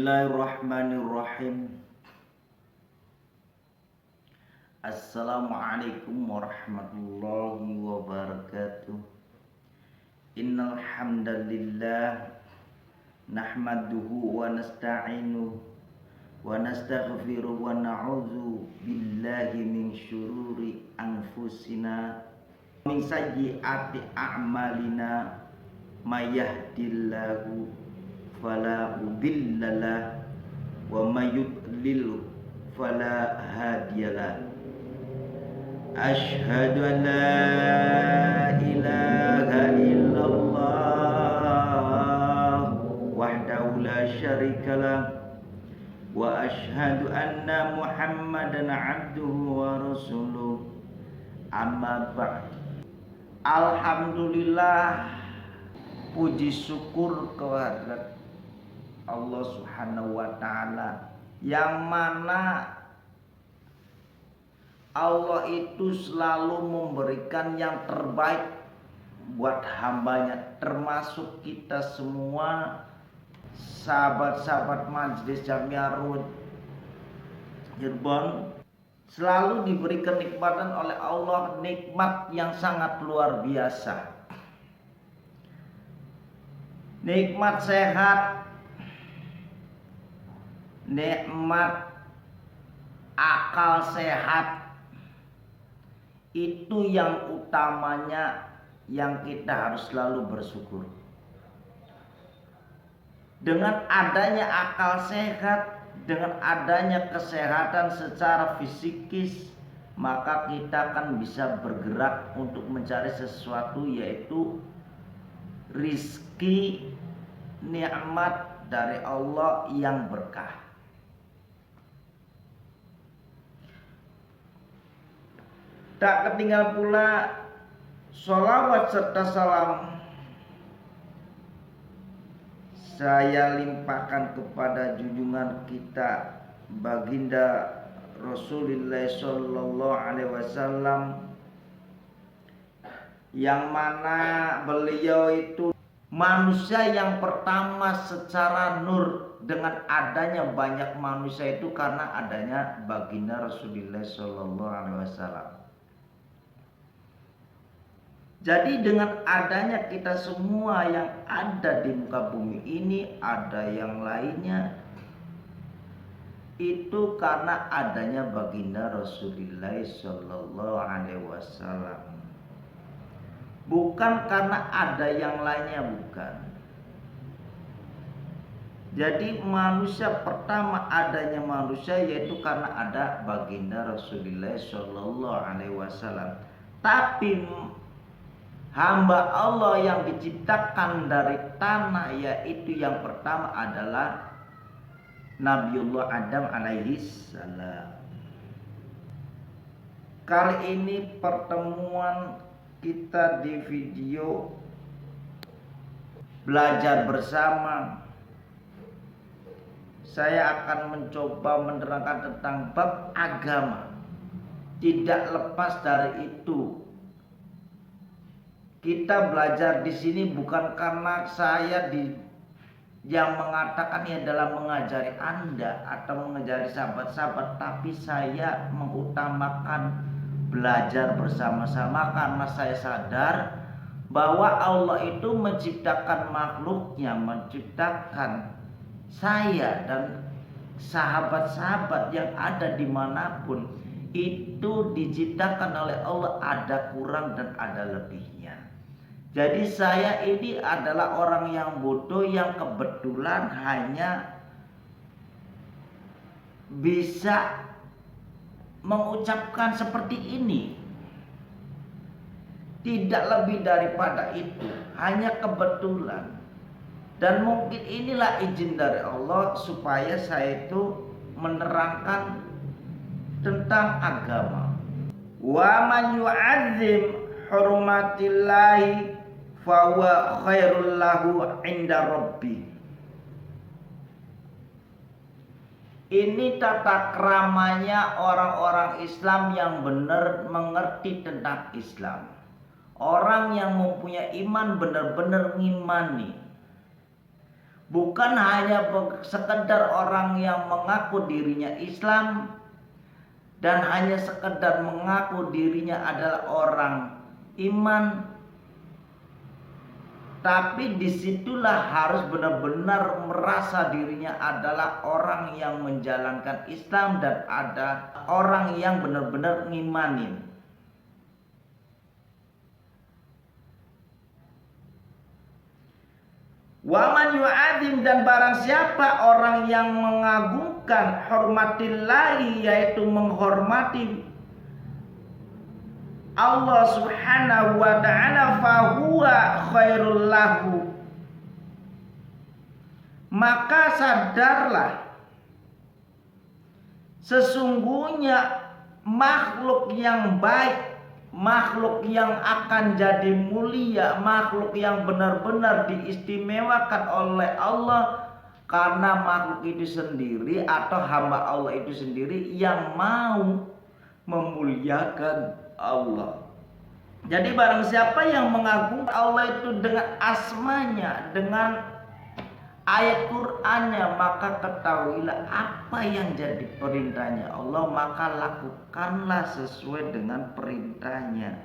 Bismillahirrahmanirrahim. Assalamualaikum warahmatullahi wabarakatuh. Innal hamdalillah nahmaduhu wa nasta'inuhu wa nastaghfiruh wa na'udzu billahi min syururi anfusina min sayyiati a'malina may yahdihillahu fala mudhillalah wa may yudlil fala hadiyalah. Asyhadu an la ilaha illallah wahdahu la syarikalah wa asyhadu anna Muhammadan abduhu wa rasuluh. Amma ba'd. Alhamdulillah, puji syukur kehadirat Allah Subhanahu wa ta'ala, yang mana Allah itu selalu memberikan yang terbaik buat hambanya, termasuk kita semua sahabat-sahabat Majelis Jamiah Cirebon. Selalu diberi kenikmatan oleh Allah, nikmat yang sangat luar biasa. Nikmat sehat, nikmat akal sehat, itu yang utamanya yang kita harus selalu bersyukur. Dengan adanya akal sehat, dengan adanya kesehatan secara fisikis, maka kita akan bisa bergerak untuk mencari sesuatu, yaitu rizki, nikmat dari Allah yang berkah. Tak ketinggal pula sholawat serta salam saya limpahkan kepada junjungan kita baginda Rasulullah Sallallahu Alaihi Wasallam, yang mana beliau itu manusia yang pertama secara nur. Dengan adanya banyak manusia itu karena adanya baginda Rasulullah Sallallahu Alaihi Wasallam. Jadi dengan adanya kita semua yang ada di muka bumi ini, ada yang lainnya, itu karena adanya baginda Rasulullah Sallallahu Alaihi Wasallam. Bukan karena ada yang lainnya, bukan. Jadi manusia pertama adanya manusia yaitu karena ada baginda Rasulullah Sallallahu Alaihi Wasallam. Tapi hamba Allah yang diciptakan dari tanah, yaitu yang pertama adalah Nabiullah Adam alaihi salam. Kali ini pertemuan kita di video belajar bersama, saya akan mencoba menerangkan tentang bab agama. Tidak lepas dari itu, kita belajar di sini bukan karena saya yang mengatakan ini adalah mengajari Anda atau mengajari sahabat-sahabat, tapi saya mengutamakan belajar bersama-sama karena saya sadar bahwa Allah itu menciptakan makhluknya, menciptakan saya dan sahabat-sahabat yang ada dimanapun, itu diciptakan oleh Allah ada kurang dan ada lebihnya. Jadi saya ini adalah orang yang bodoh yang kebetulan hanya bisa mengucapkan seperti ini. Tidak lebih daripada itu, hanya kebetulan. Dan mungkin inilah izin dari Allah supaya saya itu menerangkan tentang agama. Wa man yu'azzim hurmatillahi fahuwa khairul lahu inda rabbi. Ini tata keramanya orang-orang Islam yang benar mengerti tentang Islam. Orang yang mempunyai iman benar-benar ngimani bukan hanya sekedar orang yang mengaku dirinya Islam dan hanya sekedar mengaku dirinya adalah orang iman, tapi disitulah harus benar-benar merasa dirinya adalah orang yang menjalankan Islam dan ada orang yang benar-benar ngimanin. Waman yu'adzim, dan barang siapa orang yang mengagungkan hormatillahi, yaitu menghormati Allah subhanahu wa ta'ala, fahuwa khairul lahu, maka sadarlah sesungguhnya makhluk yang baik, makhluk yang akan jadi mulia, makhluk yang benar-benar diistimewakan oleh Allah, karena makhluk itu sendiri atau hamba Allah itu sendiri yang mau memuliakan Allah. Jadi barang siapa yang mengagungkan Allah itu dengan asmanya, dengan ayat Qur'annya, maka ketahuilah apa yang jadi perintahnya Allah, maka lakukanlah sesuai dengan perintahnya.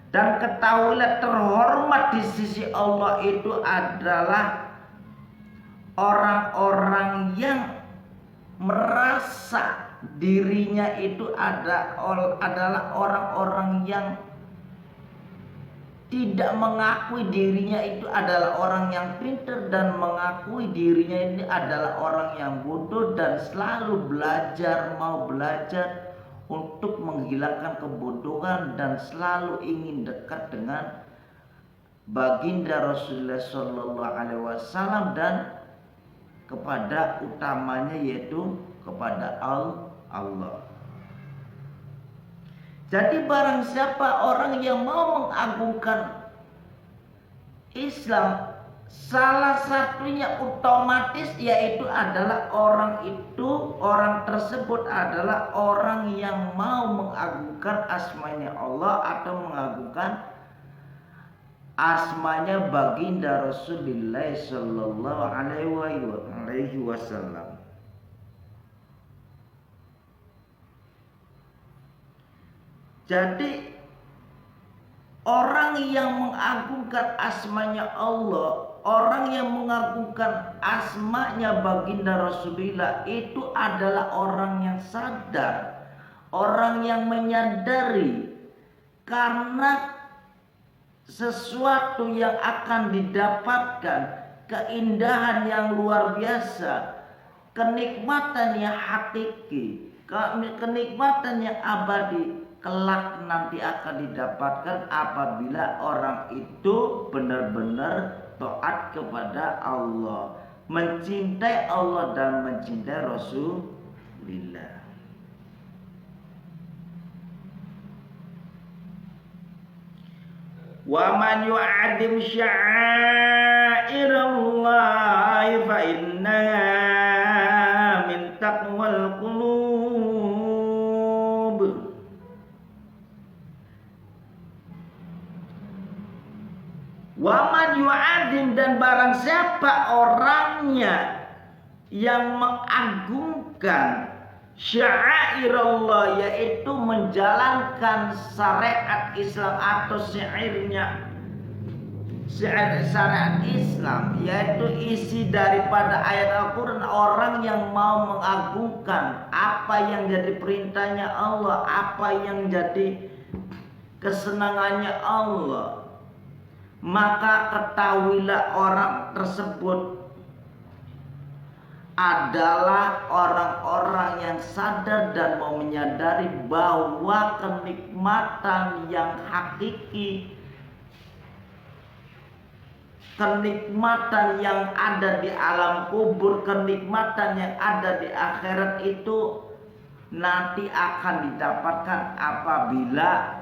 Dan ketahuilah terhormat di sisi Allah itu adalah orang-orang yang merasa dirinya itu adalah orang-orang yang tidak mengakui dirinya itu adalah orang yang pintar, dan mengakui dirinya ini adalah orang yang bodoh, dan selalu belajar, mau belajar untuk menghilangkan kebodohan, dan selalu ingin dekat dengan baginda Rasulullah Shallallahu Alaihi Wasallam dan kepada utamanya yaitu kepada Allah. Jadi barang siapa orang yang mau mengagungkan Islam, salah satunya otomatis yaitu adalah orang tersebut adalah orang yang mau mengagungkan asmanya Allah atau mengagungkan asmanya baginda Rasulullah Sallallahu Alaihi Wasallam. Jadi orang yang mengagungkan asmanya Allah, orang yang mengagungkan asmanya baginda Rasulullah itu adalah orang yang sadar, orang yang menyadari karena sesuatu yang akan didapatkan, keindahan yang luar biasa, kenikmatan yang hakiki, kenikmatan yang abadi kelak nanti akan didapatkan apabila orang itu benar-benar taat kepada Allah, mencintai Allah dan mencintai Rasulullah. Wa man yu'adim sya'airallahi fa innaha min taqwal qulub. Wa man yu'adim, dan barang siapa orangnya yang mengagungkan sya'airallah, yaitu menjalankan syariat Islam atau syariat Islam, yaitu isi daripada ayat Al-Quran. Orang yang mau mengagungkan apa yang jadi perintahnya Allah, apa yang jadi kesenangannya Allah, maka ketahuilah orang tersebut adalah orang-orang yang sadar dan mau menyadari bahwa kenikmatan yang hakiki, kenikmatan yang ada di alam kubur, kenikmatan yang ada di akhirat itu nanti akan didapatkan apabila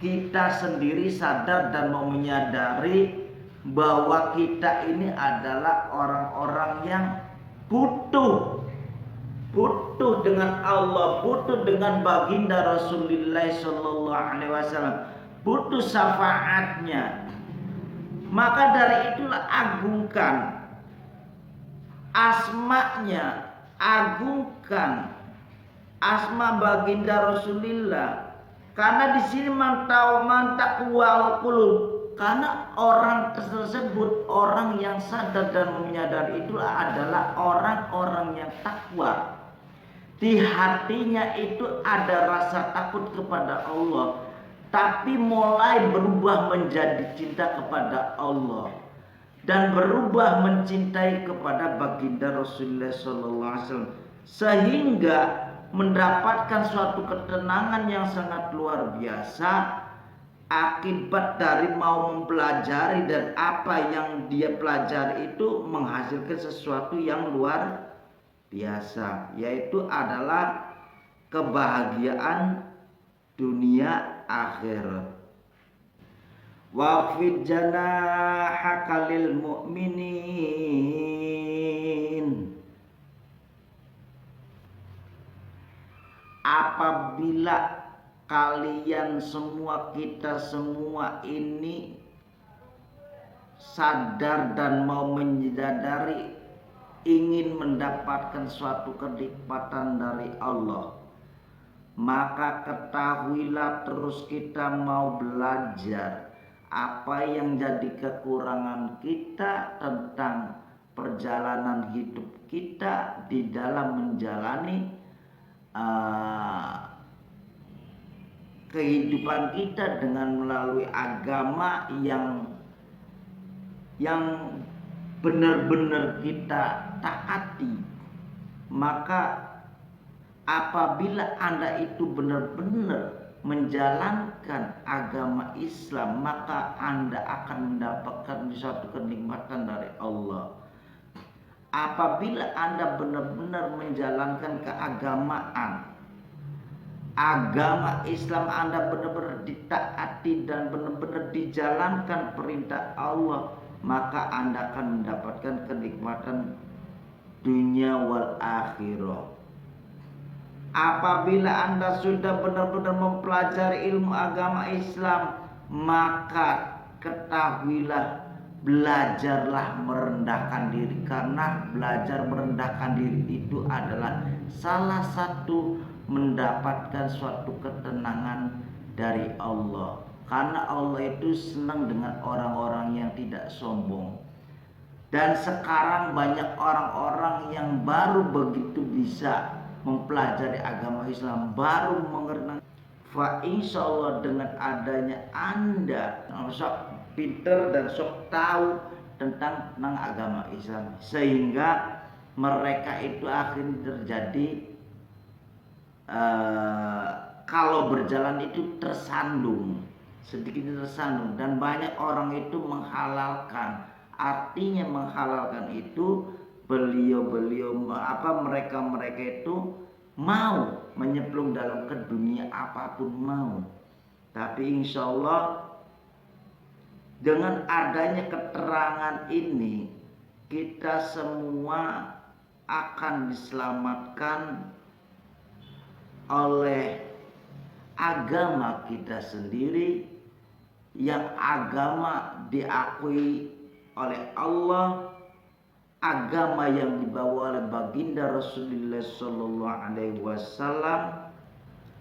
kita sendiri sadar dan mau menyadari bahwa kita ini adalah orang-orang yang butuh dengan Allah, butuh dengan baginda Rasulullah Sallallahu Alaihi Wasallam, butuh syafaatnya. Maka dari itulah agungkan asma'nya, agungkan asma baginda Rasulullah. Karena di sini mantaqwal qulub, karena orang tersebut, orang yang sadar dan menyadari itu adalah orang-orang yang takwa. Di hatinya itu ada rasa takut kepada Allah, tapi mulai berubah menjadi cinta kepada Allah dan berubah mencintai kepada baginda Rasulullah SAW, sehingga mendapatkan suatu ketenangan yang sangat luar biasa akibat dari mau mempelajari, dan apa yang dia pelajari itu menghasilkan sesuatu yang luar biasa, yaitu adalah kebahagiaan dunia akhirat. Waqfid janahaka lil mu'minin. Apabila kalian semua, kita semua ini sadar dan mau menyadari, ingin mendapatkan suatu kenikmatan dari Allah, maka ketahuilah terus kita mau belajar apa yang jadi kekurangan kita tentang perjalanan hidup kita di dalam menjalani kehidupan kita dengan melalui agama yang benar-benar kita taati. Maka apabila Anda itu benar-benar menjalankan agama Islam, maka Anda akan mendapatkan suatu kenikmatan dari Allah. Apabila Anda benar-benar menjalankan keagamaan, agama Islam Anda benar-benar ditaati dan benar-benar dijalankan perintah Allah, maka Anda akan mendapatkan kenikmatan dunia wal akhirah. Apabila Anda sudah benar-benar mempelajari ilmu agama Islam, maka ketahuilah, belajarlah merendahkan diri, karena belajar merendahkan diri itu adalah salah satu mendapatkan suatu ketenangan dari Allah. Karena Allah itu senang dengan orang-orang yang tidak sombong. Dan sekarang banyak orang-orang yang baru begitu bisa mempelajari agama Islam, baru mengenal. Fa insyaallah dengan adanya Anda sok pinter dan sok tahu tentang agama Islam, sehingga mereka itu akhirnya terjadi kalau berjalan itu tersandung, sedikit tersandung, dan banyak orang itu menghalalkan. Artinya menghalalkan itu mereka itu mau menyemplung dalam ke dunia apapun mau. Tapi insya Allah dengan adanya keterangan ini, kita semua akan diselamatkan oleh agama kita sendiri, yang agama diakui oleh Allah, agama yang dibawa oleh baginda Rasulullah SAW,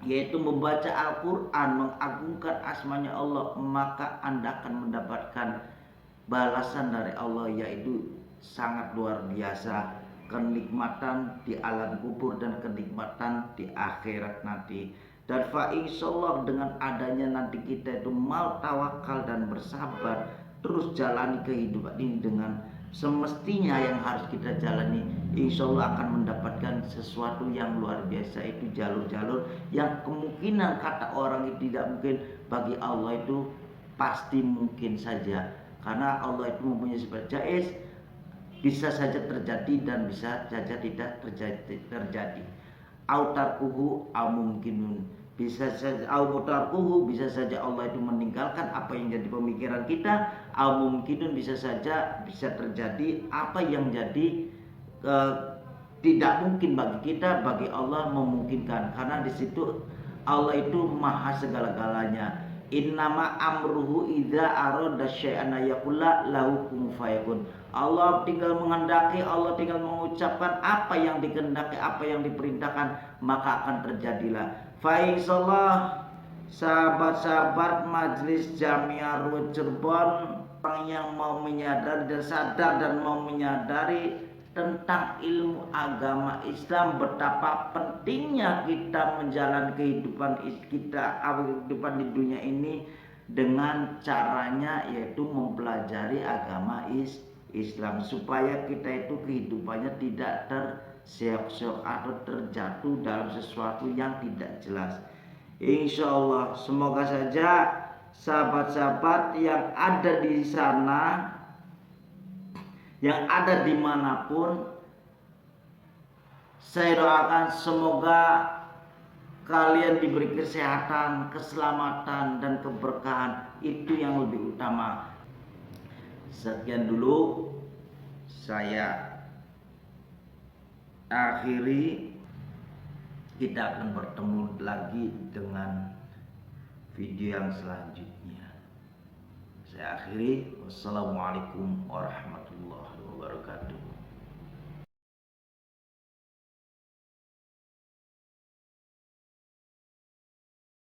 yaitu membaca Al-Quran, mengagungkan asmanya Allah, maka Anda akan mendapatkan balasan dari Allah, yaitu sangat luar biasa, kenikmatan di alam kubur dan kenikmatan di akhirat nanti. Dan fa insyaallah dengan adanya nanti kita itu mau tawakal dan bersabar, terus jalani kehidupan ini dengan semestinya yang harus kita jalani, insya Allah akan mendapatkan sesuatu yang luar biasa. Itu jalur-jalur yang kemungkinan kata orang itu tidak mungkin, bagi Allah itu pasti mungkin saja, karena Allah itu mempunyai sifat jaiz, bisa saja terjadi dan bisa saja tidak terjadi. Autarkuhu au mungkinun, bisa saja autarkuhu, bisa saja Allah itu meninggalkan apa yang jadi pemikiran kita. Au mungkinun, bisa saja bisa terjadi apa yang jadi tidak mungkin bagi kita, bagi Allah memungkinkan, karena di situ Allah itu maha segala-galanya. Innama amruhu idza arada syai'an yaqula lahu kun fayakun. Allah tinggal menghendaki, Allah tinggal mengucapkan apa yang dikehendaki, apa yang diperintahkan, maka akan terjadilah. Fa insyaallah sahabat-sahabat Majelis Jamiah Ruwet Cirebon, orang yang mau menyadari dan sadar dan mau menyadari tentang ilmu agama Islam, betapa pentingnya kita menjalani kehidupan kita, kehidupan di dunia ini dengan caranya yaitu mempelajari agama Islam, supaya kita itu kehidupannya tidak terseok-seok atau terjatuh dalam sesuatu yang tidak jelas. Insya Allah, semoga saja sahabat-sahabat yang ada di sana, yang ada dimanapun, saya doakan semoga kalian diberi kesehatan, keselamatan, dan keberkahan. Itu yang lebih utama. Sekian dulu saya akhiri. Kita akan bertemu lagi dengan video yang selanjutnya. Saya akhiri. Wassalamualaikum warahmatullahi wabarakatuh.